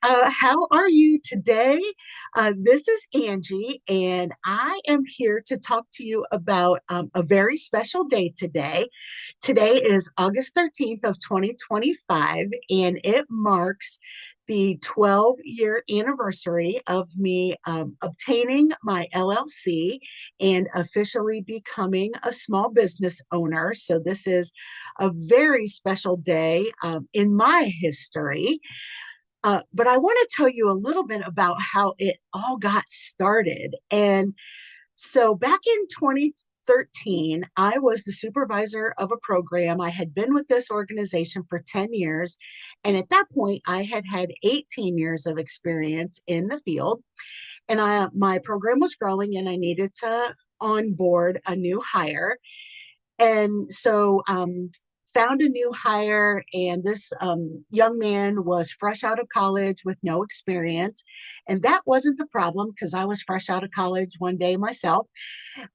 How are you today? This is Angie, and I am here to talk to you about a very special day today. Today is August 13th of 2025, and it marks the 12-year anniversary of me obtaining my LLC and officially becoming a small business owner. So this is a very special day in my history. But I want to tell you a little bit about how it all got started. And so back in 2013, I was the supervisor of a program. I had been with this organization for 10 years. And at that point, I had had 18 years of experience in the field. And my program was growing, and I needed to onboard a new hire. And so found a new hire, and this young man was fresh out of college with no experience. And that wasn't the problem, because I was fresh out of college one day myself.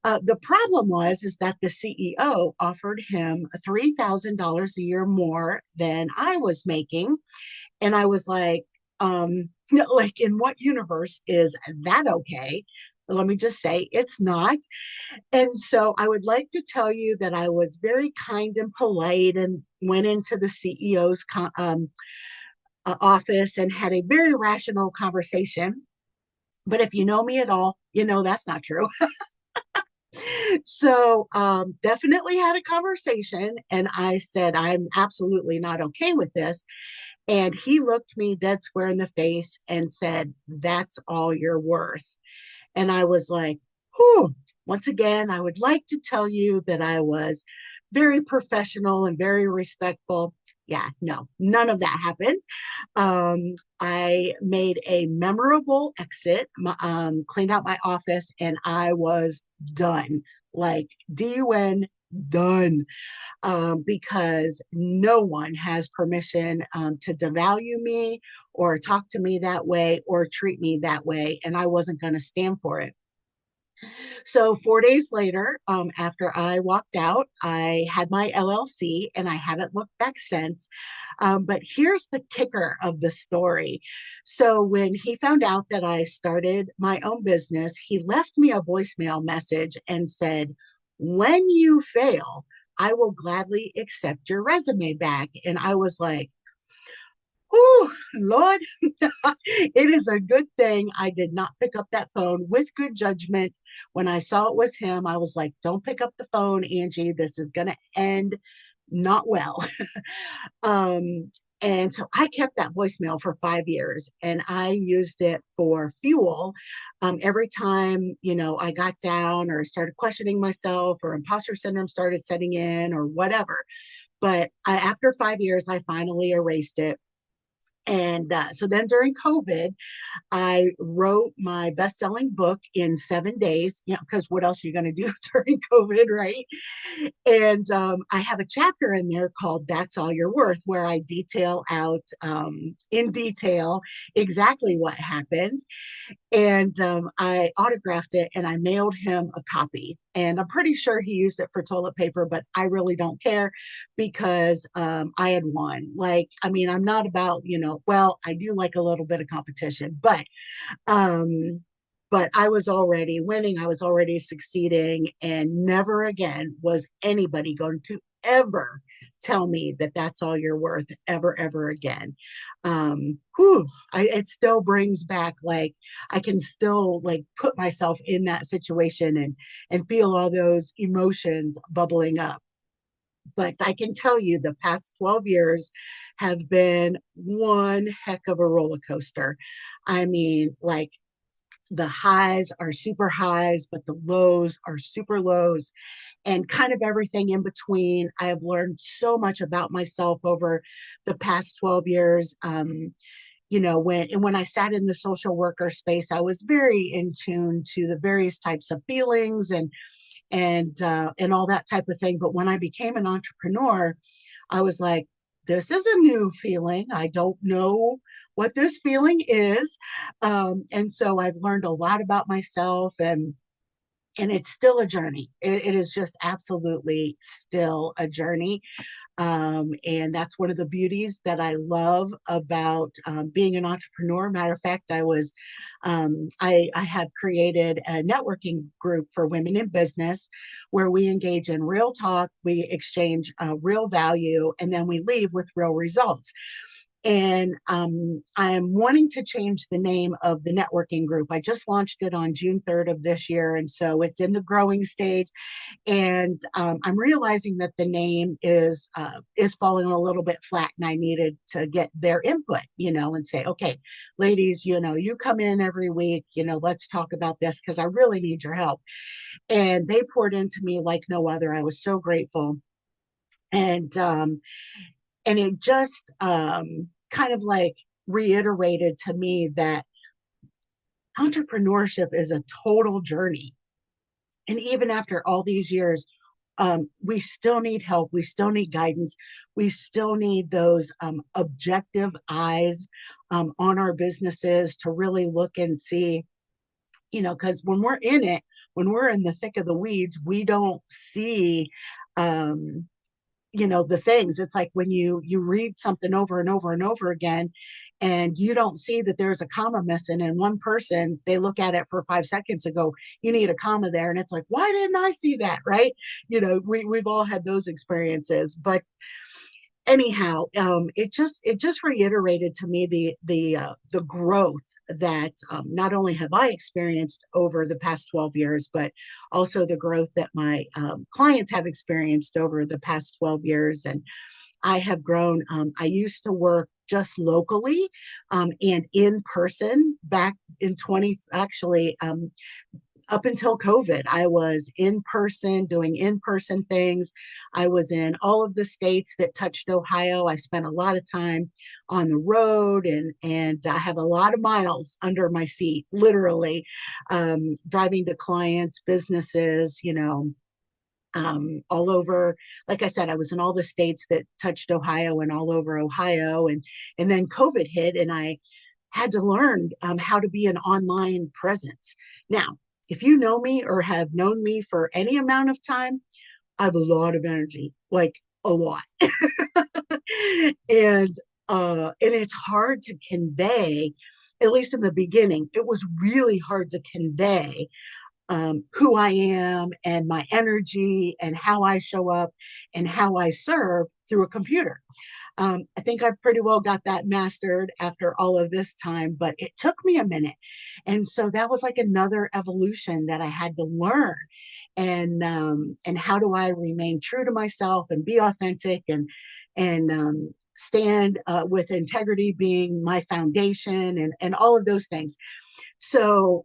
The problem was is that the CEO offered him $3,000 a year more than I was making. And I was like, like, in what universe is that okay? Let me just say it's not. And so I would like to tell you that I was very kind and polite and went into the CEO's office and had a very rational conversation. But if you know me at all, you know that's not true. So definitely had a conversation, and I said, I'm absolutely not okay with this. And he looked me dead square in the face and said, "That's all you're worth." And I was like, whew. Once again, I would like to tell you that I was very professional and very respectful. Yeah, no, none of that happened. I made a memorable exit, cleaned out my office, and I was done. Like DUN, done. Because no one has permission to devalue me or talk to me that way or treat me that way. And I wasn't going to stand for it. So 4 days later, after I walked out, I had my LLC, and I haven't looked back since. But here's the kicker of the story. So when he found out that I started my own business, he left me a voicemail message and said, "When you fail, I will gladly accept your resume back." And I was like, oh, Lord, it is a good thing I did not pick up that phone with good judgment. When I saw it was him, I was like, don't pick up the phone, Angie. This is going to end not well. um, and so I kept that voicemail for 5 years, and I used it for fuel. Every time, I got down or started questioning myself, or imposter syndrome started setting in, or whatever. But after 5 years, I finally erased it. And so then during COVID, I wrote my best-selling book in 7 days, because what else are you going to do during COVID, right? And I have a chapter in there called "That's All You're Worth," where I detail out in detail exactly what happened. And I autographed it, and I mailed him a copy. And I'm pretty sure he used it for toilet paper, but I really don't care, because I had won. Like, I mean, I'm not about, well, I do like a little bit of competition, um, but I was already winning. I was already succeeding, and never again was anybody going to ever tell me that that's all you're worth, ever, ever again. It still brings back, like, I can still, like, put myself in that situation and feel all those emotions bubbling up. But I can tell you the past 12 years have been one heck of a roller coaster. I mean, like, the highs are super highs, but the lows are super lows, and kind of everything in between. I have learned so much about myself over the past 12 years. When I sat in the social worker space, I was very in tune to the various types of feelings and all that type of thing. But when I became an entrepreneur, I was like, this is a new feeling. I don't know what this feeling is. And so I've learned a lot about myself, and it's still a journey. It is just absolutely still a journey. And that's one of the beauties that I love about being an entrepreneur. Matter of fact, I have created a networking group for women in business where we engage in real talk, we exchange real value, and then we leave with real results. And I'm wanting to change the name of the networking group. I just launched it on June 3rd of this year. And so it's in the growing stage. And I'm realizing that the name is falling a little bit flat, and I needed to get their input, and say, okay, ladies, you come in every week, let's talk about this because I really need your help. And they poured into me like no other. I was so grateful. And it just kind of like reiterated to me that entrepreneurship is a total journey. And even after all these years, we still need help. We still need guidance. We still need those objective eyes on our businesses to really look and see, because when we're in it, when we're in the thick of the weeds, we don't see um, the things. It's like when you read something over and over and over again, and you don't see that there's a comma missing, and one person, they look at it for 5 seconds and go, you need a comma there, and it's like, why didn't I see that? Right? We've all had those experiences. But anyhow, it just reiterated to me the growth that not only have I experienced over the past 12 years, but also the growth that my clients have experienced over the past 12 years. And I have grown. I used to work just locally and in person back in 20, actually, up until COVID. I was in person doing in person things. I was in all of the states that touched Ohio. I spent a lot of time on the road, and I have a lot of miles under my seat, literally, driving to clients, businesses, all over. Like I said, I was in all the states that touched Ohio and all over Ohio. And then COVID hit, and I had to learn how to be an online presence. Now, if you know me or have known me for any amount of time, I have a lot of energy, like a lot. and and it's hard to convey, at least in the beginning. It was really hard to convey who I am and my energy and how I show up and how I serve through a computer. I think I've pretty well got that mastered after all of this time, but it took me a minute. And so that was like another evolution that I had to learn. And how do I remain true to myself and be authentic and stand with integrity being my foundation and all of those things. So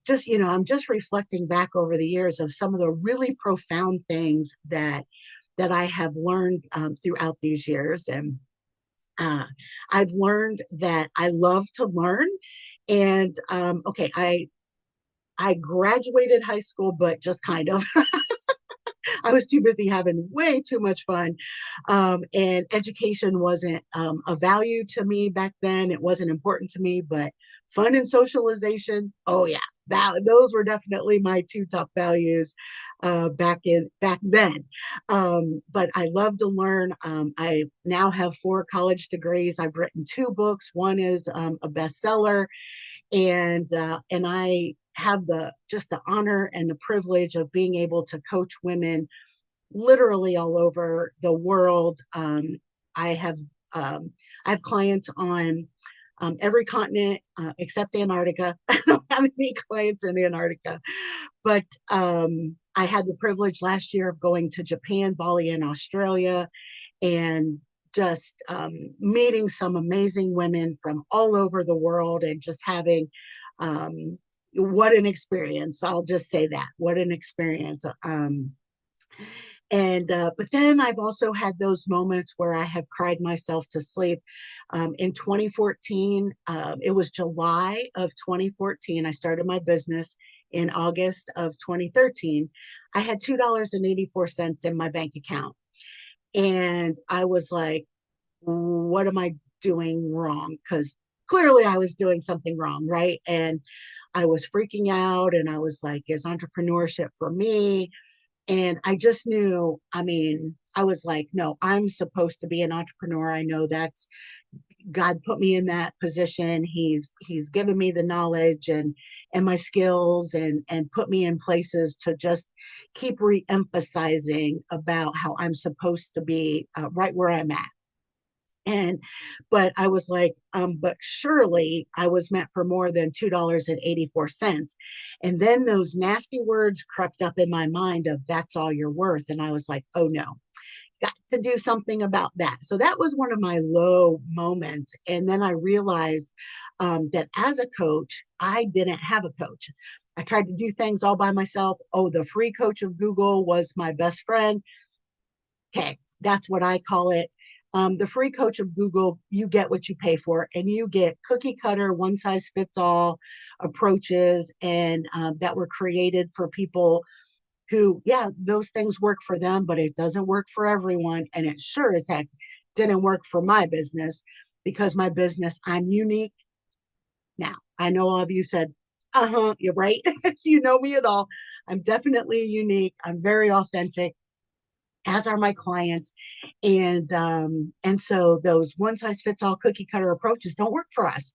just, I'm just reflecting back over the years of some of the really profound things that I have learned throughout these years. And I've learned that I love to learn. And okay, I graduated high school, but just kind of. I was too busy having way too much fun. And education wasn't a value to me back then. It wasn't important to me, but fun and socialization, oh yeah, those were definitely my two top values back then. But I love to learn. I now have 4 college degrees. I've written 2 books. One is a bestseller, and I have the honor and the privilege of being able to coach women literally all over the world. I have I have clients on every continent except Antarctica. I don't have any clients in Antarctica, but I had the privilege last year of going to Japan, Bali, and Australia, and just meeting some amazing women from all over the world, and just having what an experience. I'll just say that. What an experience. And but then I've also had those moments where I have cried myself to sleep. In 2014, it was July of 2014. I started my business in August of 2013. I had $2.84 in my bank account, and I was like, "What am I doing wrong?" Because clearly I was doing something wrong, right? And I was freaking out, and I was like, "Is entrepreneurship for me?" And I just knew, I mean, I was like, no, I'm supposed to be an entrepreneur. I know that's God put me in that position. He's given me the knowledge and my skills and put me in places to just keep re-emphasizing about how I'm supposed to be right where I'm at. And but I was like, but surely I was meant for more than $2.84. And then those nasty words crept up in my mind of that's all you're worth. And I was like, oh no, got to do something about that. So that was one of my low moments. And then I realized that as a coach, I didn't have a coach. I tried to do things all by myself. Oh, the free coach of Google was my best friend. Okay, that's what I call it. The free coach of Google, you get what you pay for, and you get cookie cutter, one size fits all approaches, and that were created for people who, yeah, those things work for them, but it doesn't work for everyone. And it sure as heck didn't work for my business because my business, I'm unique. Now, I know all of you said, uh-huh, you're right. If you know me at all, I'm definitely unique. I'm very authentic, as are my clients. And so those one size fits all cookie cutter approaches don't work for us.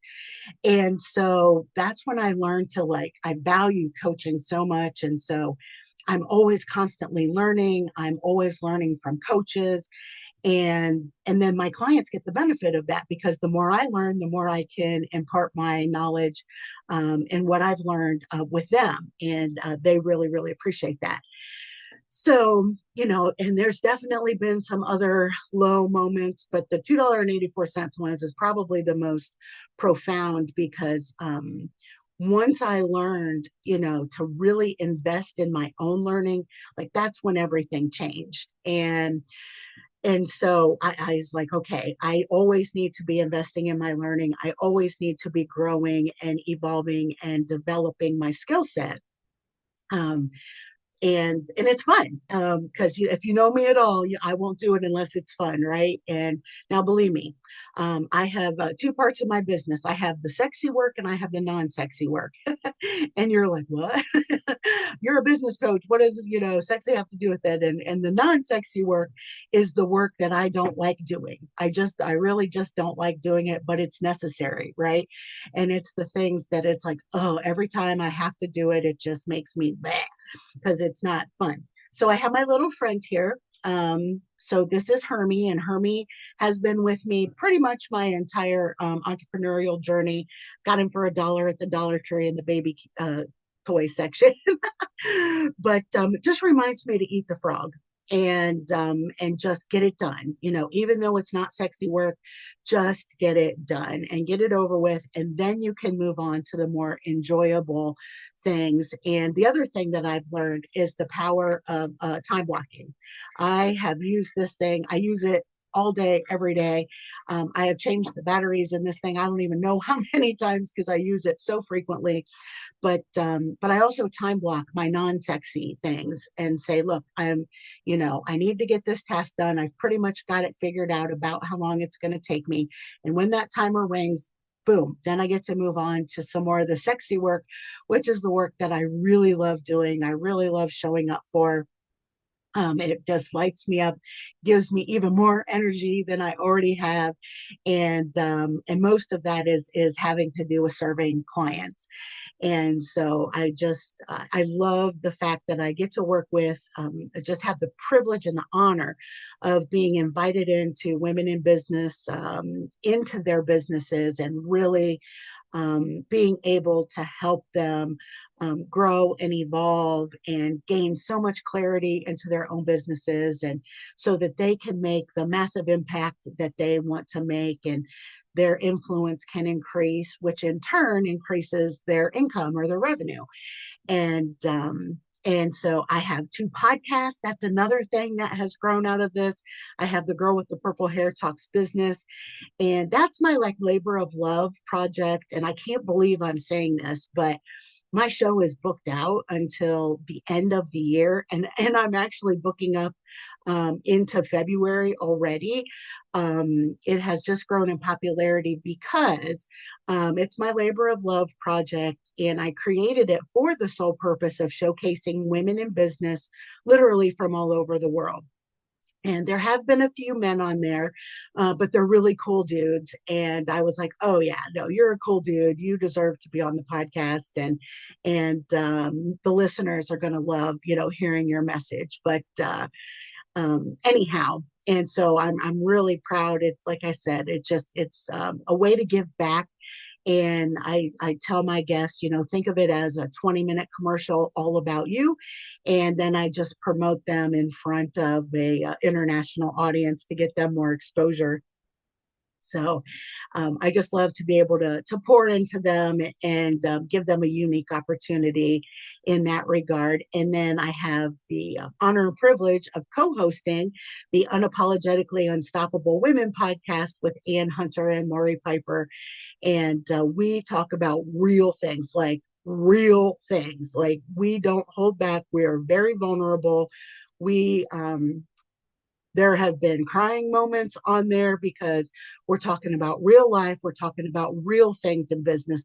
And so that's when I learned to like, I value coaching so much. And so I'm always constantly learning. I'm always learning from coaches. And then my clients get the benefit of that because the more I learn, the more I can impart my knowledge and what I've learned with them. And they really, really appreciate that. So, and there's definitely been some other low moments, but the $2.84 ones is probably the most profound because once I learned, to really invest in my own learning, like that's when everything changed. And so I was like, okay, I always need to be investing in my learning. I always need to be growing and evolving and developing my skill set. Um, and it's fun because if you know me at all, I won't do it unless it's fun, right? And now believe me, I have two parts of my business. I have the sexy work and I have the non-sexy work. And you're like, what? You're a business coach, what does sexy have to do with it? And the non-sexy work is the work that I don't like doing. I really just don't like doing it, but it's necessary, right? And it's the things that it's like, oh, every time I have to do it, it just makes me bad because it's not fun. So I have my little friend here. So this is Hermie, and Hermie has been with me pretty much my entire entrepreneurial journey. Got him for $1 at the Dollar Tree in the baby toy section. But it just reminds me to eat the frog and just get it done. Even though it's not sexy work, just get it done and get it over with, and then you can move on to the more enjoyable things. And the other thing that I've learned is the power of time blocking. I have used this thing. I use it all day, every day. I have changed the batteries in this thing. I don't even know how many times because I use it so frequently. But I also time block my non-sexy things and say, look, I need to get this task done. I've pretty much got it figured out about how long it's going to take me. And when that timer rings, boom, then I get to move on to some more of the sexy work, which is the work that I really love doing. I really love showing up for. It just lights me up, gives me even more energy than I already have, and most of that is having to do with serving clients. And so I love the fact that I get to work with, I just have the privilege and the honor of being invited into women in business, into their businesses, and really being able to help them grow and evolve and gain so much clarity into their own businesses, and so that they can make the massive impact that they want to make, and their influence can increase, which in turn increases their income or their revenue. And so I have two podcasts. That's another thing that has grown out of this. I have the Girl with the Purple Hair Talks Business, and that's my like labor of love project. And I can't believe I'm saying this, but my show is booked out until the end of the year, and I'm actually booking up into February already. It has just grown in popularity because it's my labor of love project, and I created it for the sole purpose of showcasing women in business, literally from all over the world. And there have been a few men on there, but they're really cool dudes. And I was like, oh yeah, no, you're a cool dude. You deserve to be on the podcast, and the listeners are going to love, hearing your message. But anyhow, and so I'm really proud. It's like I said, it's a way to give back. And I tell my guests, think of it as a 20-minute commercial all about you. And then I just promote them in front of a international audience to get them more exposure. So I just love to be able to pour into them and give them a unique opportunity in that regard. And then I have the honor and privilege of co-hosting the Unapologetically Unstoppable Women podcast with Ann Hunter and Lori Piper. And we talk about real things, like real things. Like, we don't hold back. We are very vulnerable. We There have been crying moments on there because we're talking about real life. We're talking about real things in business.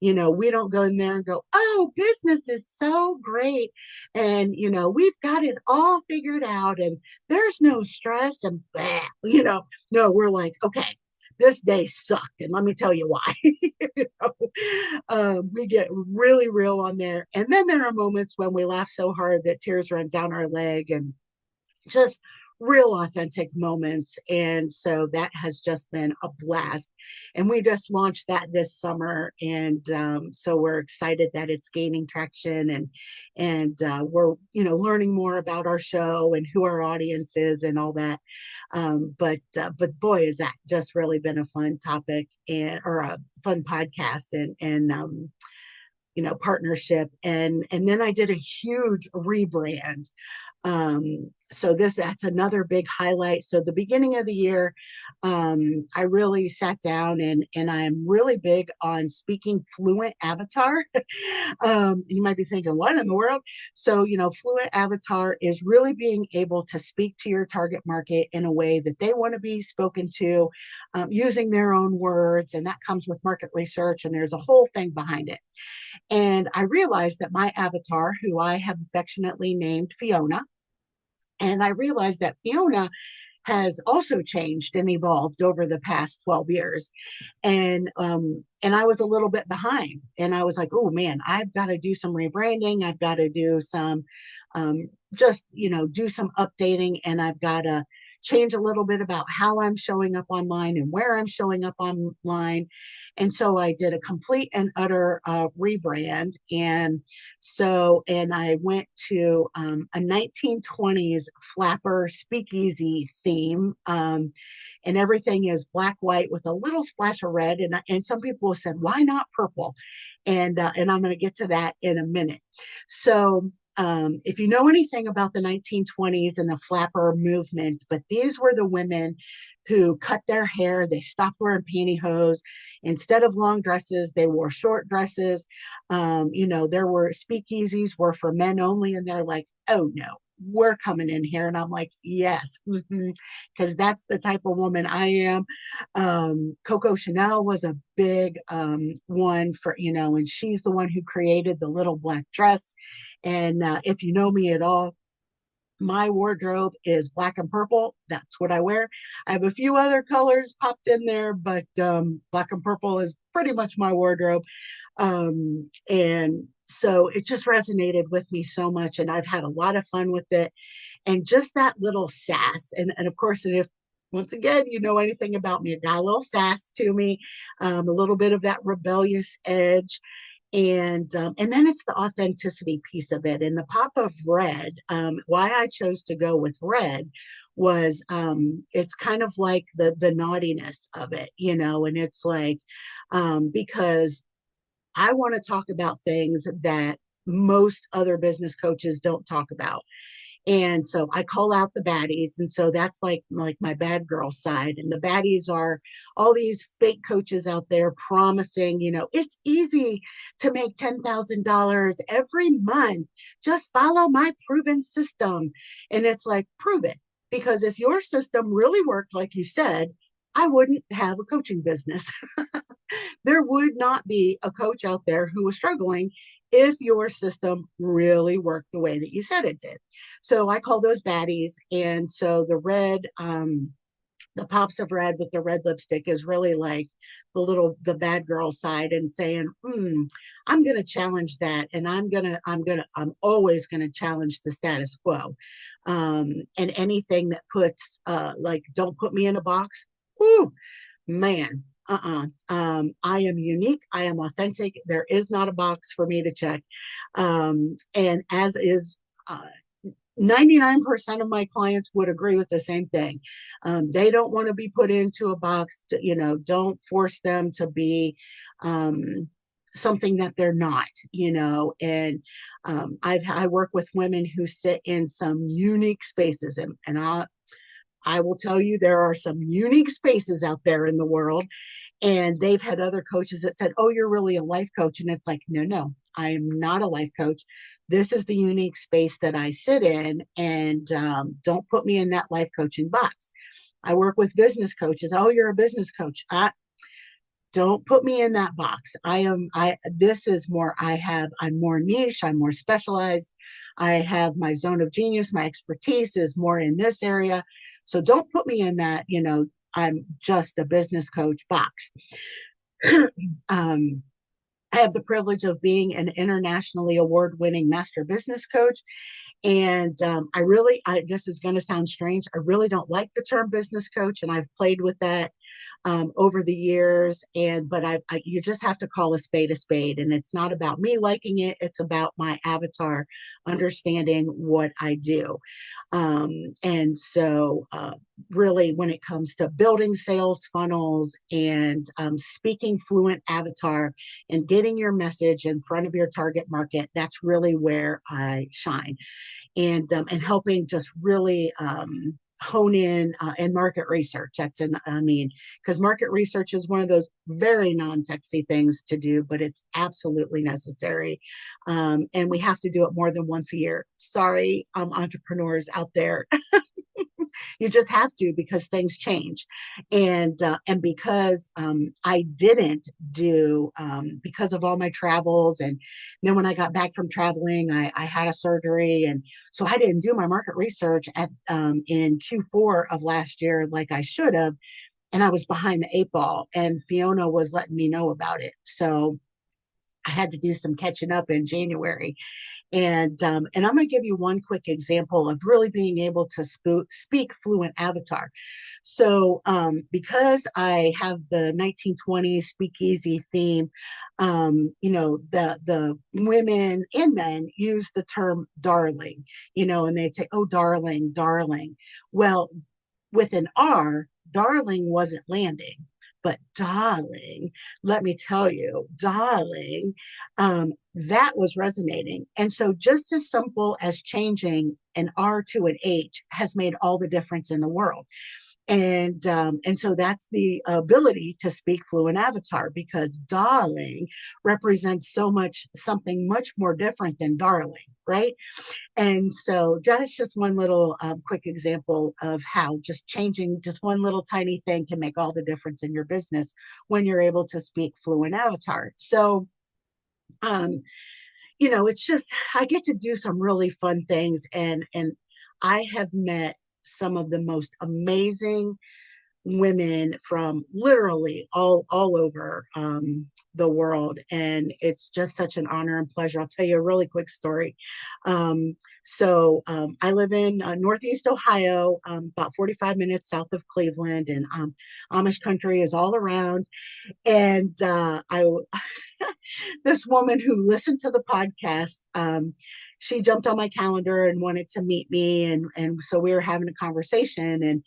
We don't go in there and go, oh, business is so great. And, we've got it all figured out and there's no stress and blah, no, we're like, okay, this day sucked. And let me tell you why. We get really real on there. And then there are moments when we laugh so hard that tears run down our leg, and just real authentic moments. And so that has just been a blast. And we just launched that this summer. And so we're excited that it's gaining traction, and we're, learning more about our show and who our audience is and all that. But boy, has that just really been a fun topic, or a fun podcast, and partnership. And then I did a huge rebrand. So that's another big highlight. So the beginning of the year, I really sat down, and I'm really big on speaking fluent avatar. You might be thinking, what in the world? So, fluent avatar is really being able to speak to your target market in a way that they want to be spoken to, using their own words. And that comes with market research, and there's a whole thing behind it. And I realized that my avatar, who I have affectionately named Fiona, and I realized that Fiona has also changed and evolved over the past 12 years. And I was a little bit behind. And I was like, oh man, I've got to do some rebranding. I've got to do some just, do some updating, and I've got to change a little bit about how I'm showing up online and where I'm showing up online. And so I did a complete and utter rebrand. And I went to a 1920s flapper speakeasy theme. And everything is black, white with a little splash of red. And some people said, why not purple? And I'm going to get to that in a minute. So if you know anything about the 1920s and the flapper movement, but these were the women who cut their hair. They stopped wearing pantyhose. Instead of long dresses, they wore short dresses. There were speakeasies were for men only, and they're like, oh no, we're coming in here. And I'm like, yes, because that's the type of woman I am. Coco Chanel was a big one for, and she's the one who created the little black dress. And if you know me at all, my wardrobe is black and purple. That's what I wear. I have a few other colors popped in there, but black and purple is pretty much my wardrobe. And so it just resonated with me so much, and I've had a lot of fun with it. And just that little sass. And of course, and if once again, you know anything about me, it got a little sass to me, a little bit of that rebellious edge. And then it's the authenticity piece of it, and the pop of red. Why I chose to go with red was it's kind of like the naughtiness of it, and it's like because I want to talk about things that most other business coaches don't talk about. And so I call out the baddies. And so that's like my bad girl side. And the baddies are all these fake coaches out there promising, it's easy to make $10,000 every month. Just follow my proven system. And it's like, prove it. Because if your system really worked, like you said, I wouldn't have a coaching business. There would not be a coach out there who was struggling if your system really worked the way that you said it did. So I call those baddies. And so the pops of red with the red lipstick is really like the bad girl side and saying, I'm going to challenge that. And I'm always going to challenge the status quo. And anything that puts, like, don't put me in a box. Whoo, man. I am unique. I am authentic. There is not a box for me to check. And as is, 99% of my clients would agree with the same thing. They don't want to be put into a box. Don't force them to be um, something that they're not. And I work with women who sit in some unique spaces, and I will tell you there are some unique spaces out there in the world, and they've had other coaches that said, "Oh, you're really a life coach," and it's like, no, I am not a life coach. This is the unique space that I sit in, and don't put me in that life coaching box. I work with business coaches. Oh, you're a business coach. Don't put me in that box. This is more, I'm more niche, I'm more specialized. I have my zone of genius, my expertise is more in this area. So don't put me in that, I'm just a business coach box. um, I have the privilege of being an internationally award-winning master business coach. And this is going to sound strange. I really don't like the term business coach, and I've played with that over the years. But you just have to call a spade, and it's not about me liking it. It's about my avatar understanding what I do. And so, really, when it comes to building sales funnels and speaking fluent avatar and getting your message in front of your target market, that's really where I shine. And helping just really hone in and market research. Because market research is one of those very non-sexy things to do, but it's absolutely necessary. And we have to do it more than once a year. Sorry, entrepreneurs out there. You just have to, because things change. And because I didn't do because of all my travels, and then when I got back from traveling, I had a surgery, and so I didn't do my market research in Q4 of last year like I should have, and I was behind the eight ball, and Fiona was letting me know about it, so I had to do some catching up in January. And I'm going to give you one quick example of really being able to speak fluent avatar. So because I have the 1920s speakeasy theme, the women and men use the term darling, and they say, "Oh, darling, darling." Well, with an R, darling wasn't landing. But darling, let me tell you, darling, that was resonating. And so, just as simple as changing an R to an H has made all the difference in the world. And so that's the ability to speak fluent avatar, because darling represents something much more different than darling, right? And so that is just one little quick example of how just changing just one little tiny thing can make all the difference in your business when you're able to speak fluent avatar. So, um, it's just, I get to do some really fun things, and I have met some of the most amazing women from literally all over the world, and it's just such an honor and pleasure. I'll tell you a really quick story. I live in Northeast Ohio, about 45 minutes south of Cleveland, and Amish country is all around. And I this woman who listened to the podcast, she jumped on my calendar and wanted to meet me, and so we were having a conversation,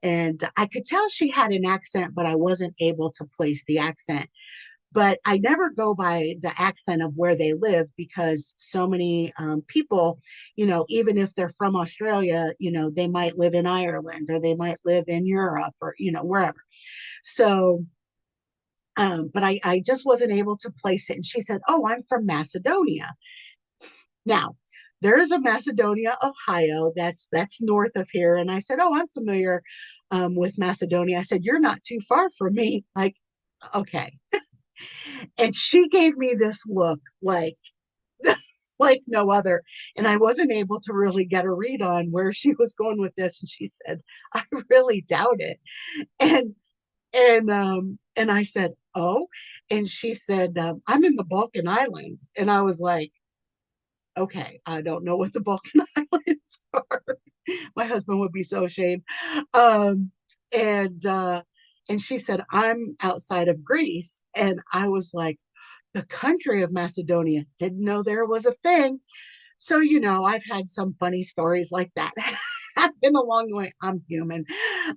and I could tell she had an accent, but I wasn't able to place the accent. But I never go by the accent of where they live, because so many people, even if they're from Australia, they might live in Ireland, or they might live in Europe, or, wherever. So, but I just wasn't able to place it. And she said, "Oh, I'm from Macedonia." Now, there is a Macedonia, Ohio, that's north of here. And I said, "Oh, I'm familiar with Macedonia." I said, "You're not too far from me." Like, okay. And she gave me this look like, like no other. And I wasn't able to really get a read on where she was going with this. And she said, I really doubt it. And and I said, oh, and she said, I'm in the Balkan Islands. And I was like, okay, I don't know what the Balkan Islands are. My husband would be so ashamed. Um, and and she said, I'm outside of Greece. And I was like, the country of Macedonia. Didn't know there was a thing. So, I've had some funny stories like that happen along the way. I'm human.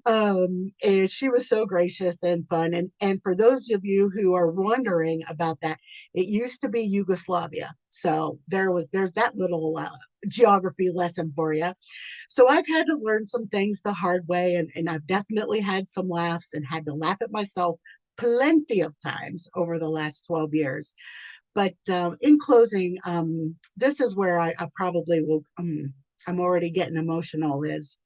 And she was so gracious and fun. And for those of you who are wondering about that, it used to be Yugoslavia. So there's that little geography lesson for you. So I've had to learn some things the hard way, and I've definitely had some laughs and had to laugh at myself plenty of times over the last 12 years. But in closing, this is where I probably will, I'm already getting emotional, is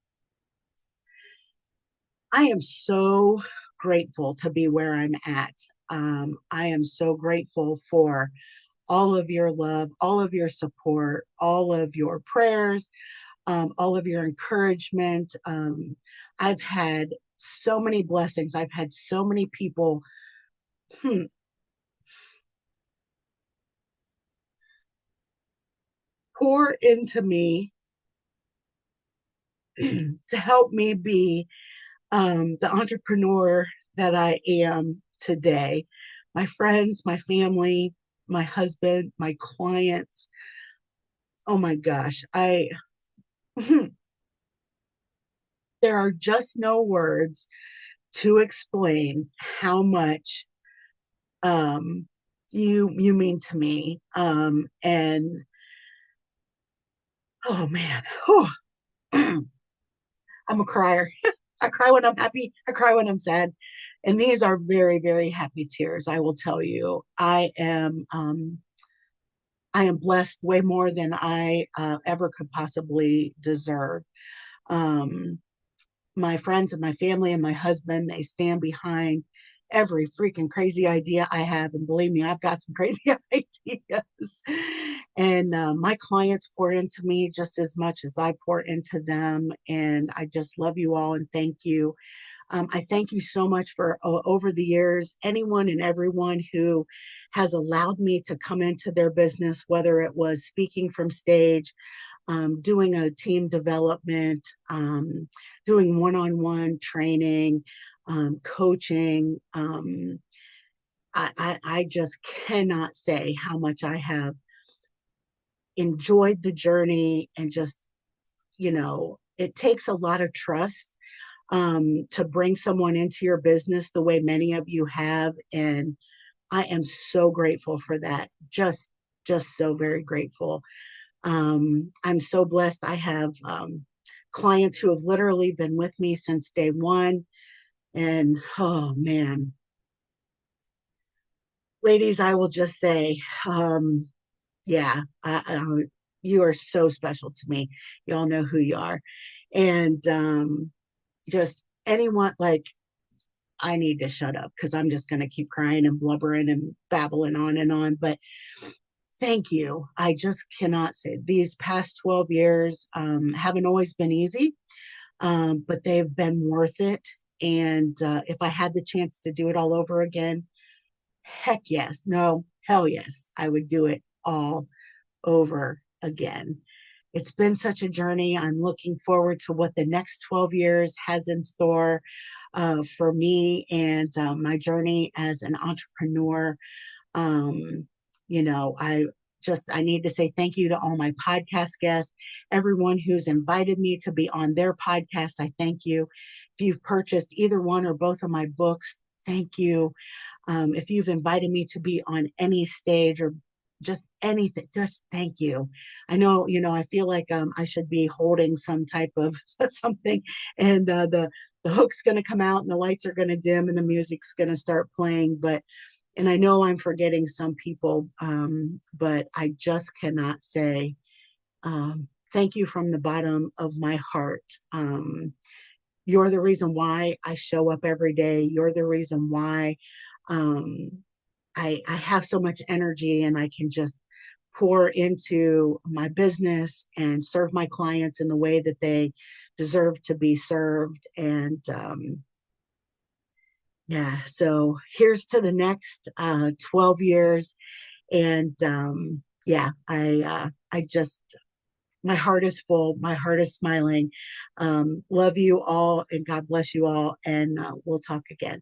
I am so grateful to be where I'm at. I am so grateful for all of your love, all of your support, all of your prayers, all of your encouragement. I've had so many blessings. I've had so many people hmm, pour into me to help me be the entrepreneur that I am today. My friends, my family, my husband, my clients. Oh my gosh, there are just no words to explain how much um, you mean to me. And oh man, whew, I'm a crier. I cry when I'm happy. I cry when I'm sad. And these are very, very happy tears. I will tell you, I am blessed way more than I ever could possibly deserve. Um, my friends and my family and my husband, they stand behind every freaking crazy idea I have. And believe me, I've got some crazy ideas. And my clients pour into me just as much as I pour into them. And I just love you all and thank you. I thank you so much for over the years, anyone and everyone who has allowed me to come into their business, whether it was speaking from stage, doing a team development, doing one on one training, coaching. I just cannot say how much I have enjoyed the journey and just, it takes a lot of trust to bring someone into your business the way many of you have. And I am so grateful for that. Just so very grateful. I'm so blessed. I have clients who have literally been with me since day one. And oh man, ladies, I will just say, yeah, you are so special to me. You all know who you are. And just anyone, like, I need to shut up because I'm just going to keep crying and blubbering and babbling on and on. But thank you. I just cannot say these past 12 years haven't always been easy, but they've been worth it. And if I had the chance to do it all over again, heck yes. No, hell yes. I would do it all over again. It's been such a journey. I'm looking forward to what the next 12 years has in store for me and my journey as an entrepreneur. Um, I need to say thank you to all my podcast guests, everyone who's invited me to be on their podcast. I thank you. If you've purchased either one or both of my books, thank you. If you've invited me to be on any stage or just anything, just thank you. I know, I feel like I should be holding some type of something, and the hook's going to come out and the lights are going to dim and the music's going to start playing. But and I know I'm forgetting some people, but I just cannot say thank you from the bottom of my heart. You're the reason why I show up every day. You're the reason why um, I have so much energy and I can just pour into my business and serve my clients in the way that they deserve to be served. And yeah, so here's to the next 12 years. And yeah, I just, my heart is full, my heart is smiling. Love you all, and God bless you all, and we'll talk again.